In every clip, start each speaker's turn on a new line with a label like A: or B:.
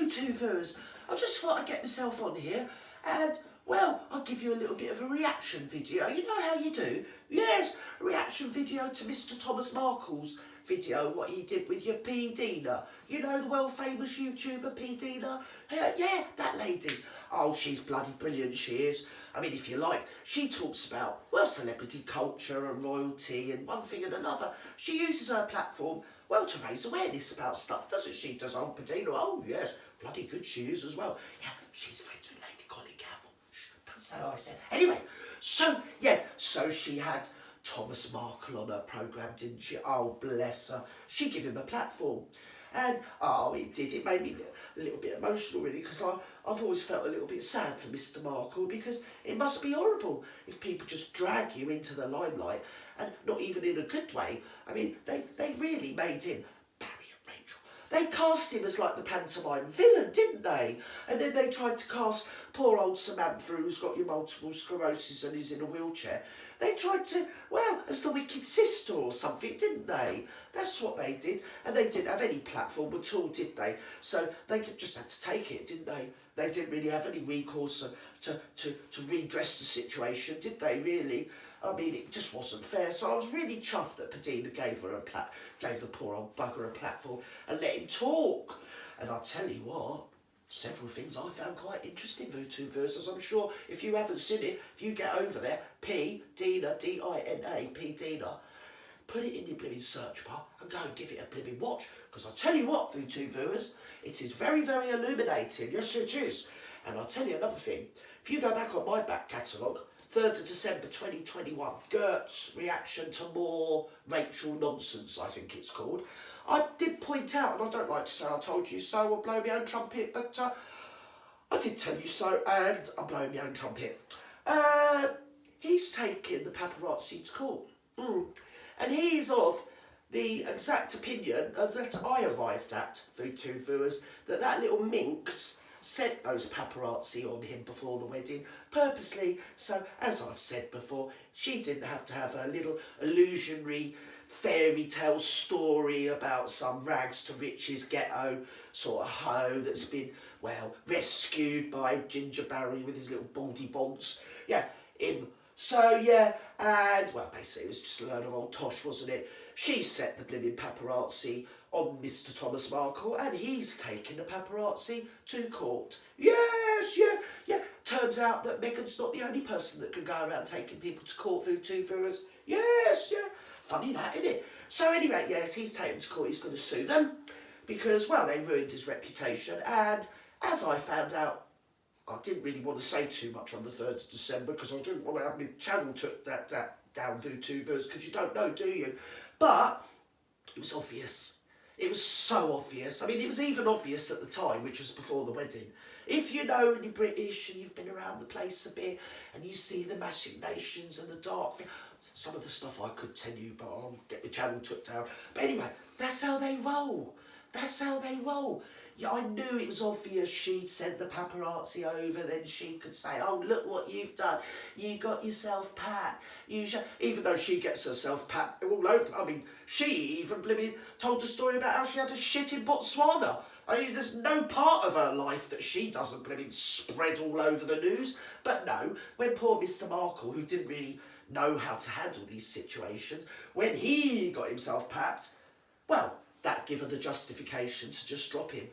A: VTubers. I just thought I'd get myself on here and, well, I'll give you a little bit of a reaction video. You know how you do? Yes, a reaction video to Mr. Thomas Markle's video, what he did with your PDINA. You know, the world famous YouTuber PDINA? Yeah, that lady. Oh, she's bloody brilliant, she is. I mean, if you like, she talks about, well, celebrity culture and royalty and one thing and another. She uses her platform, well, to raise awareness about stuff, doesn't she? Does old PDINA? Oh, yes, bloody good she is as well. Yeah, she's friends with Lady Colin Campbell. Shh, don't say I said. Anyway, so she had Thomas Markle on her programme, didn't she? Oh, bless her. She gave him a platform. And, oh, it made me a little bit emotional, really, because I've always felt a little bit sad for Mr. Markle, because it must be horrible if people just drag you into the limelight, and not even in a good way. I mean, they really made him, Barry and Rachel, they cast him as like the pantomime villain, didn't they? And then they tried to cast poor old Samantha, who's got your multiple sclerosis and is in a wheelchair. They tried to, well, as the wicked sister or something, didn't they? That's what they did. And they didn't have any platform at all, did they? So they just had to take it, didn't they? They didn't really have any recourse to redress the situation, did they, really? I mean, it just wasn't fair. So I was really chuffed that PDINA gave the poor old bugger a platform and let him talk. And I'll tell you what, several things I found quite interesting, VTubers, as I'm sure if you haven't seen it, if you get over there, PDINA, D-I-N-A, PDINA, put it in your blimmin' search bar and go and give it a blimmin' watch. Because I'll tell you what, VTubers, it is very, very illuminating. Yes, it is. And I'll tell you another thing. If you go back on my back catalogue, 3rd of December 2021, Gert's reaction to more Rachel nonsense, I think it's called. I did point out, and I don't like to say I told you so or blow my own trumpet, but I did tell you so, and I'm blowing my own trumpet. He's taken the paparazzi to court. And he's of the exact opinion that I arrived at, VTubers, that little minx sent those paparazzi on him before the wedding, purposely. So, as I've said before, she didn't have to have a little illusionary fairy tale story about some rags to riches ghetto sort of hoe that's been, well, rescued by Ginger Barry with his little baldy bonds. Yeah, him. So, yeah, and, well, basically it was just a load of old tosh, wasn't it? She set the blimmin' paparazzi on Mr. Thomas Markle, and he's taken the paparazzi to court. Yes, yeah. Turns out that Meghan's not the only person that can go around taking people to court, VTubers. Yes, yeah. Funny that, isn't it? So anyway, yes, he's taken to court. He's going to sue them because, well, they ruined his reputation. And as I found out, I didn't really want to say too much on the 3rd of December because I didn't want to have my channel took that down, VTubers, because you don't know, do you? But it was obvious. It was so obvious. I mean, it was even obvious at the time, which was before the wedding. If you know and you're British and you've been around the place a bit and you see the machinations and the dark thing, some of the stuff I could tell you, but I'll get the channel took down. But anyway, that's how they roll. That's how they roll. Yeah, I knew it was obvious she'd sent the paparazzi over, then she could say, oh, look what you've done. You got yourself pat. Even though she gets herself pat all over. I mean, she even blimmin' told a story about how she had a shit in Botswana. I mean, there's no part of her life that she doesn't blimmin' spread all over the news. But no, when poor Mr. Markle, who didn't really know how to handle these situations, when he got himself papped, well, that gave her the justification to just drop him.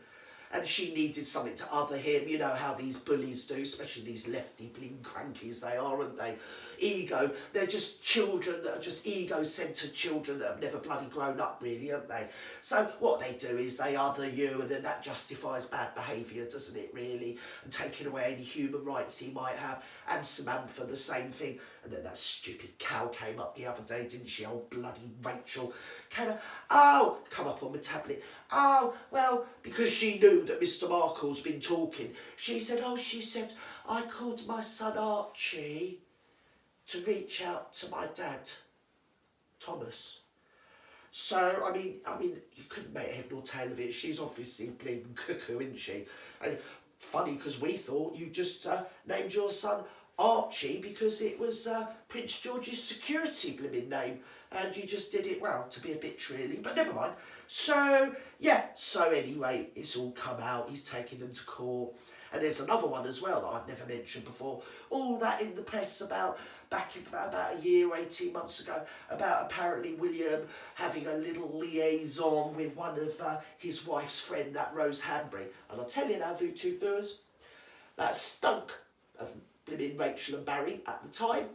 A: And she needed something to other him. You know how these bullies do, especially these lefty bling crankies they are, aren't they? Ego. They're just children that are just ego-centred children that have never bloody grown up, really, aren't they? So what they do is they other you, and then that justifies bad behaviour, doesn't it, really? And taking away any human rights he might have. And Samantha, the same thing. And then that stupid cow came up the other day, didn't she? Old bloody Rachel came up. Oh, come up on my tablet. Oh, well, because she knew that Mr. Markle's been talking. She said, I called my son Archie to reach out to my dad, Thomas. So, I mean, you couldn't make head nor tail of it. She's obviously bleeding cuckoo, isn't she? And funny, because we thought you just named your son Archie because it was Prince George's security blimmin' name. And you just did it, well, to be a bitch, really. But never mind. So, yeah, so anyway, it's all come out. He's taking them to court. And there's another one as well that I've never mentioned before. All that in the press about about a year, 18 months ago, about apparently William having a little liaison with one of his wife's friend, that Rose Hanbury. And I'll tell you now, Voodoo viewers, that stunk of blimmin' Rachel and Barry at the time.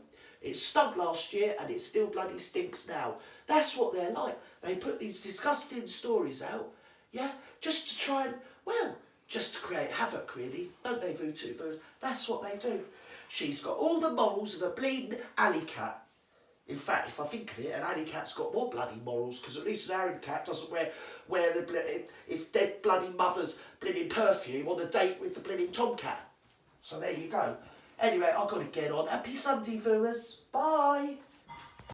A: It stunk last year and it still bloody stinks now. That's what they're like. They put these disgusting stories out, yeah, just to try and, well, just to create havoc, really, don't they, Voodoo viewers? That's what they do. She's got all the morals of a bleeding alley cat. In fact, if I think of it, an alley cat's got more bloody morals, because at least an alley cat doesn't wear its dead bloody mother's blimmin' perfume on a date with the blimmin' tomcat. So there you go. Anyway, I've got to get on. Happy Sunday, viewers. Bye.